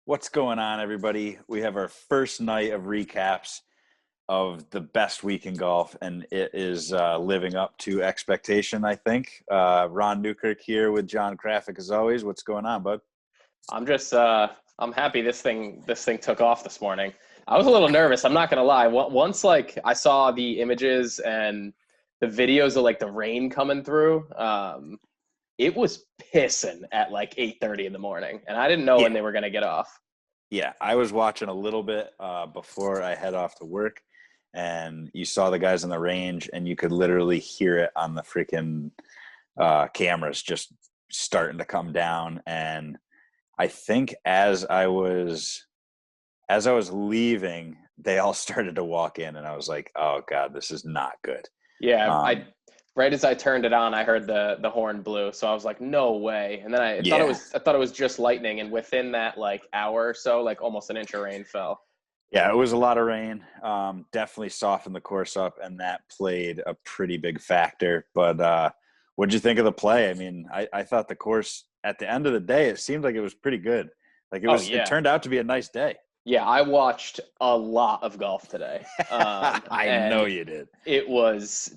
What's going on, everybody? We have our first night of recaps of the best week in golf, and it is living up to expectation, I think. Ron Newkirk here with John Krafik, as always. What's going on, bud? I'm just I'm happy this thing took off this morning. I was a little nervous, I'm not gonna lie. Once I saw the images and the videos of the rain coming through, it was pissing at 8:30 in the morning, and I didn't know when they were gonna get off. Yeah, I was watching a little bit before I head off to work, and you saw the guys on the range, and you could literally hear it on the freaking cameras just starting to come down. And I think as I was leaving, they all started to walk in, and I was like, "Oh God, this is not good." Yeah, right as I turned it on, I heard the horn blew, so I was like, "No way!" And then I thought it was just lightning, and within that hour or so, almost an inch of rain fell. Yeah, it was a lot of rain. Definitely softened the course up, and that played a pretty big factor. But what'd you think of the play? I mean, I thought the course at the end of the day, it seemed like it was pretty good. It turned out to be a nice day. Yeah, I watched a lot of golf today. I know you did. It was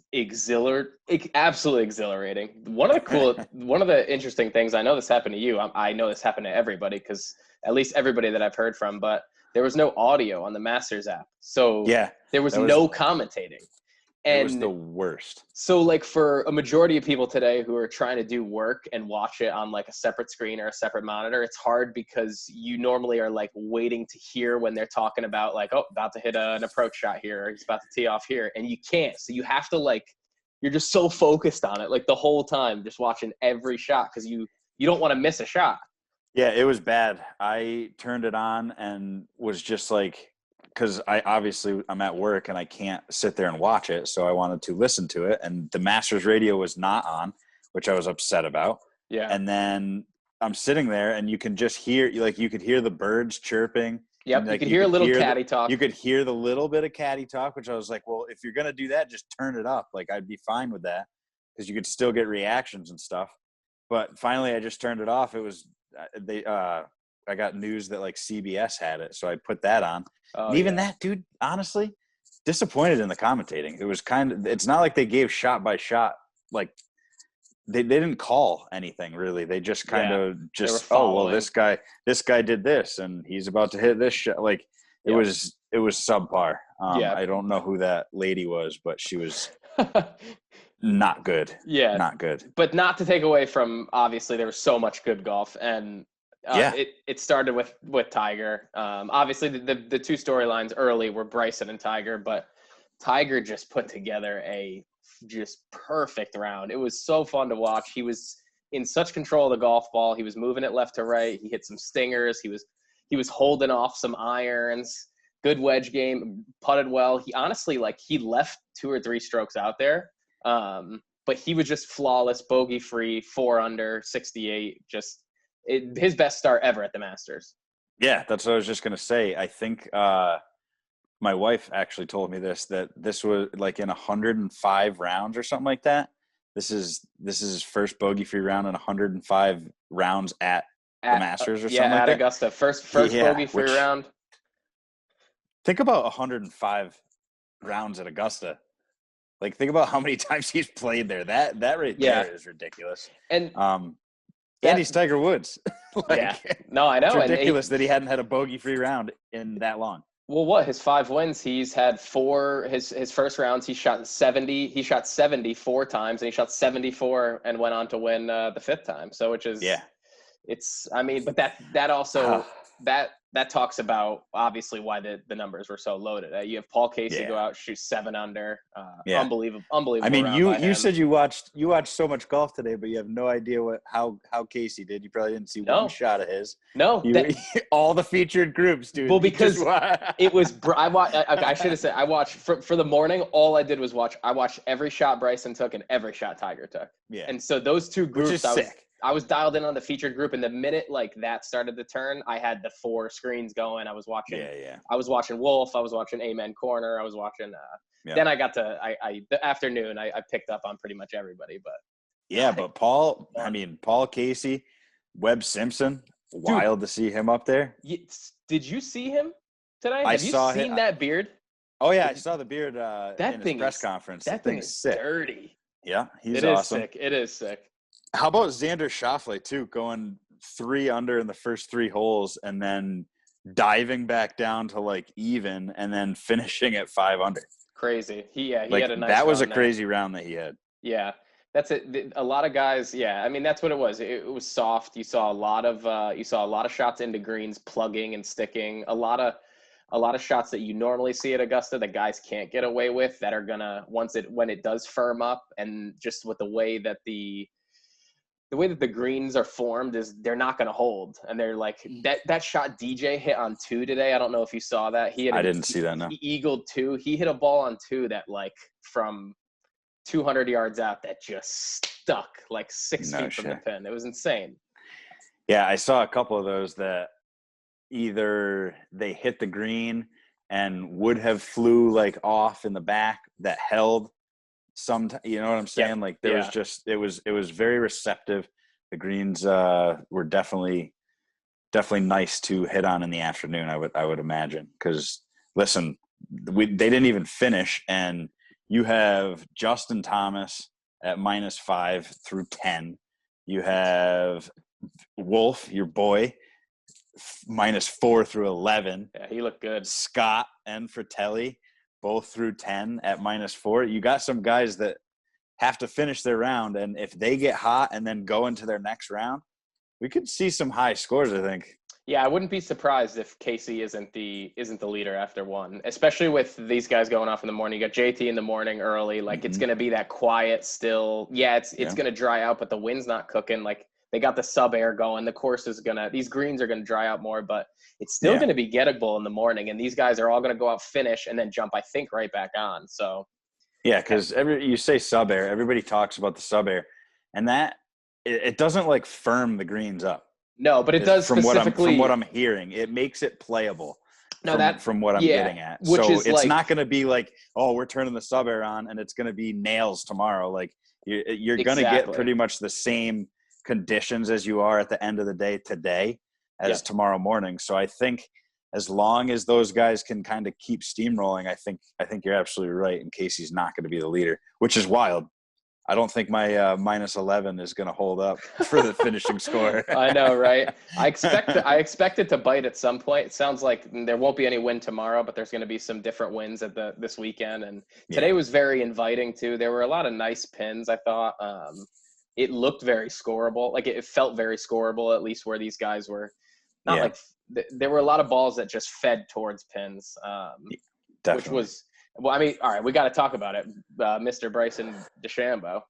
absolutely exhilarating. One of the interesting things, I know this happened to you. I know this happened to everybody, because at least everybody that I've heard from, but there was no audio on the Masters app. So there was no commentating. And it was the worst. So for a majority of people today who are trying to do work and watch it on a separate screen or a separate monitor, it's hard because you normally are waiting to hear when they're talking about about to hit an approach shot here, or he's about to tee off here, and you can't. So you have to you're just so focused on it the whole time, just watching every shot, because you don't want to miss a shot. Yeah, it was bad. I turned it on and was just because I'm at work and I can't sit there and watch it. So I wanted to listen to it, and the Masters radio was not on, which I was upset about. Yeah. And then I'm sitting there, and you can just hear, you could hear the birds chirping. Yep. You could hear a little caddy talk. You could hear the little bit of caddy talk, which I was like, well, if you're going to do that, just turn it up. I'd be fine with that, because you could still get reactions and stuff. But finally I just turned it off. It was, I got news that CBS had it, so I put that on. And even that, dude, honestly, disappointed in the commentating. It was it's not like they gave shot by shot. They didn't call anything really. They just this guy did this, and he's about to hit this shot. It was subpar. I don't know who that lady was, but she was not good. Yeah, not good. But not to take away from, obviously there was so much good golf, and it started with Tiger. Obviously the two storylines early were Bryson and Tiger, but Tiger just put together a just perfect round. It was so fun to watch. He was in such control of the golf ball. He was moving it left to right. He hit some stingers. He was holding off some irons. Good wedge game. Putted well. He honestly he left 2 or 3 strokes out there. But he was just flawless, bogey free, 4 under, 68. His best start ever at the Masters. Yeah, that's what I was just going to say. I think my wife actually told me that this was in 105 rounds or something like that. This is his first bogey-free round in 105 rounds at the Masters or something like that. Yeah, at Augusta. First bogey-free round. Think about 105 rounds at Augusta. Think about how many times he's played there. That right there is ridiculous. And and he's Tiger Woods. No, I know. It's ridiculous that he hadn't had a bogey-free round in that long. Well, his 5 wins, he's had 4. His first rounds, he shot 70. He shot 70 4 times, and he shot 74 and went on to win the 5th time. So, which is but that also that talks about obviously why the numbers were so loaded. You have Paul Casey go out, shoot 7 under. Unbelievable. I mean, you said you watched so much golf today, but you have no idea how Casey did. You probably didn't see one shot of his. No, all the featured groups, dude. Well, because it was. I should have said I watched for the morning. All I did was watch. I watched every shot Bryson took and every shot Tiger took. Yeah, and so those two groups, which is sick. I was dialed in on the featured group, and the minute that started to turn, I had the 4 screens going. I was watching. I was watching Wolf. I was watching Amen Corner. I was watching. Then I got to the afternoon. I picked up on pretty much everybody, but but Paul Casey, Webb Simpson. wild to see him up there. Did you see him today? I Have you saw seen that beard? Oh yeah, I saw the beard in his press conference. That thing is sick. Dirty. Yeah, he's awesome. It is sick. How about Xander Schofley too, going 3 under in the first 3 holes and then diving back down to like even and then finishing at 5 under. Crazy. He had a nice. That was a crazy round that he had. Yeah. That's it. A lot of guys, I mean, that's what it was. It was soft. You saw a lot of shots into greens, plugging and sticking. A lot of shots that you normally see at Augusta that guys can't get away with that are gonna when it does firm up, and just with the way that the greens are formed is they're not gonna hold, and they're like that shot DJ hit on 2 today. I don't know if you saw that. I didn't see that. No. He eagled 2. He hit a ball on 2 that like from 200 yards out that just stuck like 6 feet from the pin. It was insane. Yeah, I saw a couple of those that either they hit the green and would have flew like off in the back that held some, you know what I'm saying? Like there was just, it was very receptive. The greens were definitely nice to hit on in the afternoon. I would imagine. 'Cause listen, they didn't even finish, and you have Justin Thomas at -5 through 10. You have Wolf, your boy, -4 through 11. Yeah, he looked good. Scott and Fratelli, both through 10 at -4. You got some guys that have to finish their round, and if they get hot and then go into their next round, we could see some high scores, I think. Yeah, I wouldn't be surprised if Casey isn't the leader after 1, especially with these guys going off in the morning. You got JT in the morning early. Like it's going to be that quiet still. Yeah, it's going to dry out, but the wind's not cooking. Like they got the sub air going. The course is these greens are going to dry out more, but it's still going to be gettable in the morning. And these guys are all going to go out, finish, and then jump, I think, right back on. So yeah, because you say sub air, everybody talks about the sub air, and that it doesn't like firm the greens up. No, but it does from specifically. From what I'm hearing, it makes it playable. No, from what I'm getting at. So it's not going to be like, oh, we're turning the sub air on and it's going to be nails tomorrow. Like you're going to get pretty much the same conditions as you are at the end of the day today as tomorrow morning. So I think as long as those guys can kind of keep steamrolling, I think you're absolutely right. And Casey's not going to be the leader, which is wild. I don't think my -11 is going to hold up for the finishing score. I know, right? I expect it to bite at some point. It sounds like there won't be any wind tomorrow, but there's going to be some different winds at this weekend. And today was very inviting too. There were a lot of nice pins, I thought. It looked very scoreable. Like it felt very scoreable, at least where these guys were. Not like there were a lot of balls that just fed towards pins, which was. Well, I mean, all right, we got to talk about it. Mr. Bryson DeChambeau.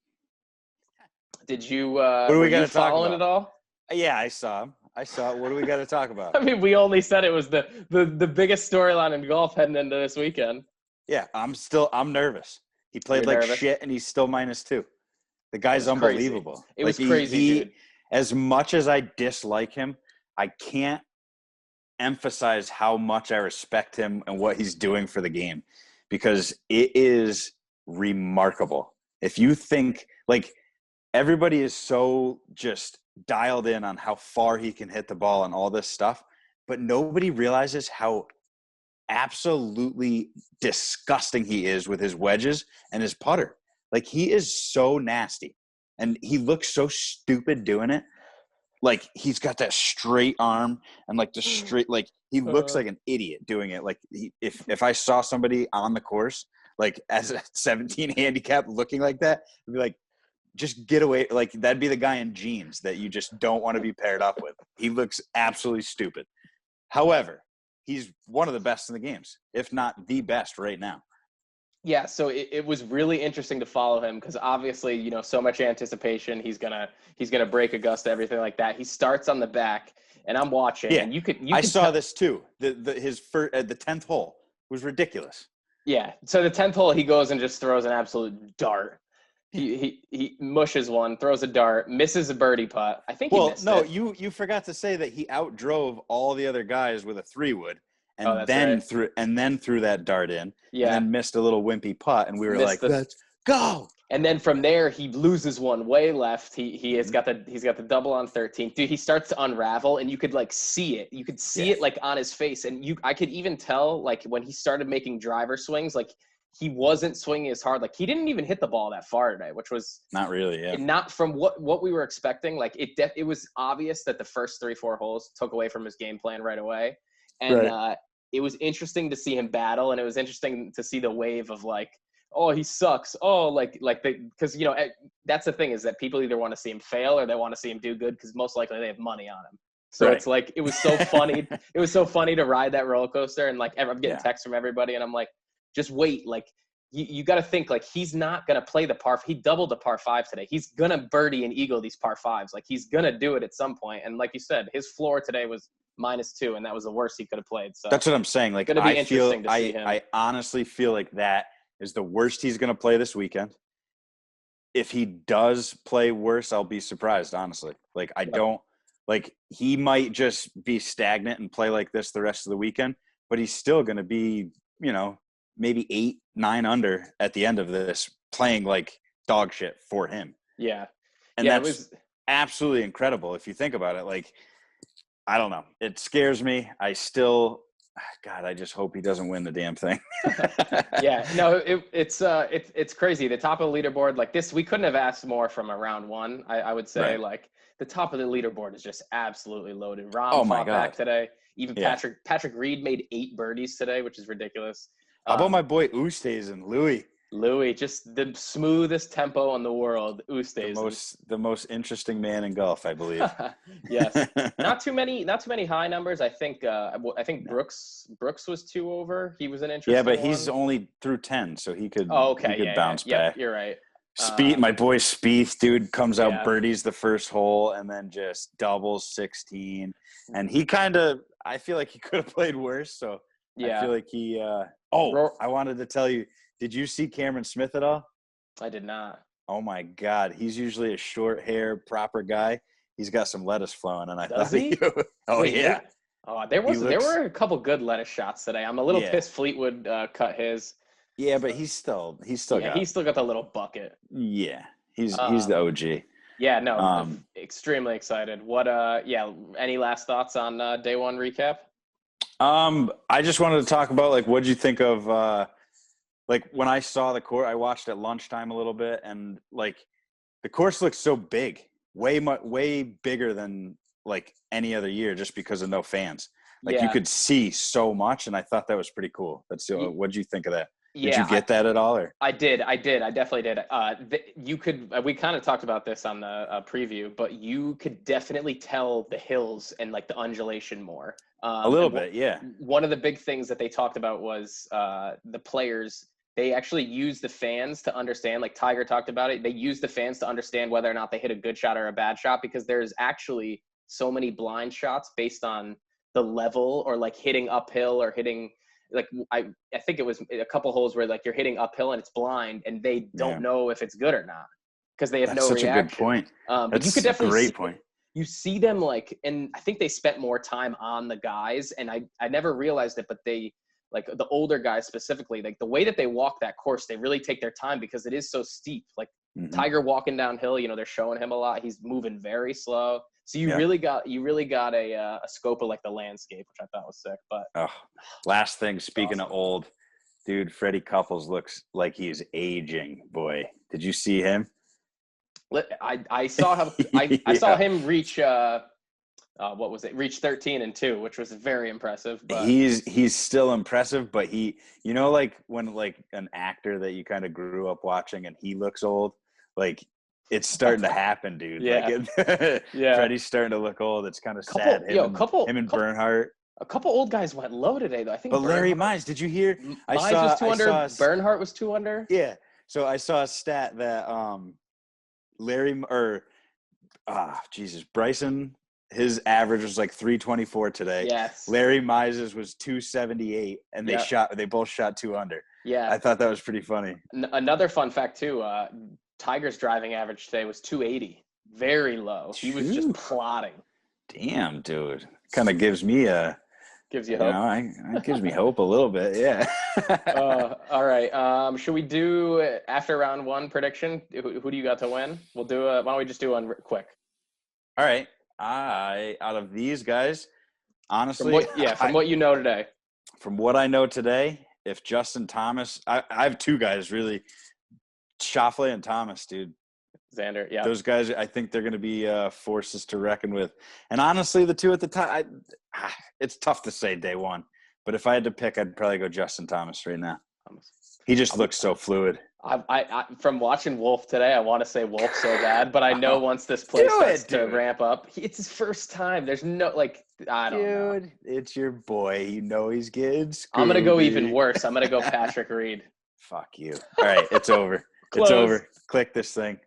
Did you were you following it all? Yeah, I saw him. What do we got to talk about? I mean, we only said it was the biggest storyline in golf heading into this weekend. Yeah, I'm nervous. He played shit and he's still -2. The guy's unbelievable. Crazy. It was crazy, dude. As much as I dislike him, I can't emphasize how much I respect him and what he's doing for the game. Because it is remarkable. If you think, like, everybody is so just dialed in on how far he can hit the ball and all this stuff, but nobody realizes how absolutely disgusting he is with his wedges and his putter. Like, he is so nasty, and he looks so stupid doing it. Like, he's got that straight arm and, like, the straight – like, he looks like an idiot doing it. Like, if I saw somebody on the course, like, as a 17 handicap looking like that, I'd be like, just get away. Like, that'd be the guy in jeans that you just don't want to be paired up with. He looks absolutely stupid. However, he's one of the best in the games, if not the best right now. Yeah, so it was really interesting to follow him because obviously, you know, so much anticipation. He's gonna break Augusta, everything like that. He starts on the back, and I'm watching. Yeah, and I saw this too. His first the 10th hole was ridiculous. Yeah, so the 10th hole, he goes and just throws an absolute dart. He mushes one, throws a dart, misses a birdie putt. I think he missed it. You forgot to say that he outdrove all the other guys with a 3-wood. And then threw that dart in, and then missed a little wimpy putt, and we were like, "Let's go!" And then from there, he loses one way left. He's got the double on 13. Dude, he starts to unravel, and you could like see it. You could see it like on his face, and I could even tell like when he started making driver swings, like he wasn't swinging as hard. Like he didn't even hit the ball that far today, which was not really. Yeah, not from what we were expecting. Like it was obvious that the first 3-4 holes took away from his game plan right away, and it was interesting to see him battle, and it was interesting to see the wave of like, oh, he sucks. Oh, because that's the thing, is that people either want to see him fail or they want to see him do good, because most likely they have money on him. So it's like, it was so funny. It was so funny to ride that roller coaster, and like I'm getting texts from everybody, and I'm like, just wait. Like you got to think, like he's not gonna play the par. He doubled the par 5 today. He's gonna birdie and eagle these par 5s. Like he's gonna do it at some point. And like you said, his floor today was -2, and that was the worst he could have played. So that's what I'm saying. Like I honestly feel like that is the worst he's going to play this weekend. If he does play worse, I'll be surprised, honestly. Like he might just be stagnant and play like this the rest of the weekend, but he's still going to be, maybe 8-9 under at the end of this, playing like dog shit for him. Yeah. And that's absolutely incredible if you think about it. Like, I don't know. It scares me. God, I just hope he doesn't win the damn thing. Yeah, no, it's crazy. The top of the leaderboard, like this, we couldn't have asked more from a round one. I would say, like the top of the leaderboard is just absolutely loaded. Rahm fought back today. Even Patrick Reed made 8 birdies today, which is ridiculous. How about my boy Oosthuizen, Louis? Louis, just the smoothest tempo in the world. Oosthuizen, the most interesting man in golf, I believe. Yes, not too many high numbers. I think Brooks was 2 over. He was an interesting. Yeah, but he's only through 10, so he could. He could bounce back. You're right. My boy Spieth, dude, comes out birdies the first hole and then just doubles 16, and he I feel like he could have played worse. So I feel like he. I wanted to tell you. Did you see Cameron Smith at all? I did not. Oh my God, he's usually a short hair, proper guy. He's got some lettuce flowing, and Does he? Wait, yeah. Oh, there were a couple good lettuce shots today. I'm a little pissed Fleetwood cut his. Yeah, but he's still he's still got the little bucket. Yeah, he's the OG. Yeah, no, I'm extremely excited. What any last thoughts on day one recap? I just wanted to talk about like what'd you think of like when I saw the course, I watched at lunchtime a little bit, and like the course looks so big, way bigger than like any other year, just because of no fans. Like you could see so much, and I thought that was pretty cool. What'd you think of that? Did you get that at all? Or? I did. I definitely did. We kind of talked about this on the preview, but you could definitely tell the hills and like the undulation more. A little bit, yeah. One of the big things that they talked about was the players. They actually use the fans to understand, like Tiger talked about it. They use the fans to understand whether or not they hit a good shot or a bad shot, because there's actually so many blind shots based on the level, or like hitting uphill or hitting like I think it was a couple holes where like you're hitting uphill and it's blind and they don't know if it's good or not because they have no reaction. That's such a good point. But you could definitely a great point. You see them like, and I think they spent more time on the guys, and I never realized it, but they like the older guys specifically, like the way that they walk that course, they really take their time because it is so steep. Like Tiger walking downhill, they're showing him a lot. He's moving very slow. So you really got a scope of like the landscape, which I thought was sick. But last thing, speaking of old, dude, Freddie Cuffles looks like he's aging. Boy, did you see him? I saw him. I saw him reach. What was it? Reach 13-2, which was very impressive. But he's still impressive, but he, like when like an actor that you kind of grew up watching and he looks old, like it's starting to happen, dude. Freddie's starting to look old. It's kind of sad. Him and Bernhardt. A couple old guys went low today, though. I think. But Larry Mize, did you hear? Mize was 2 under. Bernhardt was 2 under. Yeah. So I saw a stat that Bryson, his average was like 324 today. Yes. Larry Mize's was 278, and they both shot 2 under. Yeah. I thought that was pretty funny. Another fun fact too, Tiger's driving average today was 280. Very low. He was just plodding. Damn, dude. Kind of gives me a Gives you hope. It gives me hope a little bit. Yeah. All right. Should we do after round one prediction? Who do you got to win? We'll do. Why don't we just do one quick? All right. Out of these guys, honestly, from what you know today. From what I know today, if Justin Thomas, I have two guys really, Schofley and Thomas, dude. Xander, yeah. Those guys, I think they're going to be forces to reckon with. And honestly, the two at the top, it's tough to say day one. But if I had to pick, I'd probably go Justin Thomas right now. He just looks so fluid. I from watching Wolf today, I want to say Wolf so bad, but I know once this play starts to ramp up, it's his first time. There's no, I don't know. Dude, it's your boy. You know he's getting screwed. I'm going to go even worse. I'm going to go Patrick Reed. Fuck you. All right, it's over. It's over. Click this thing.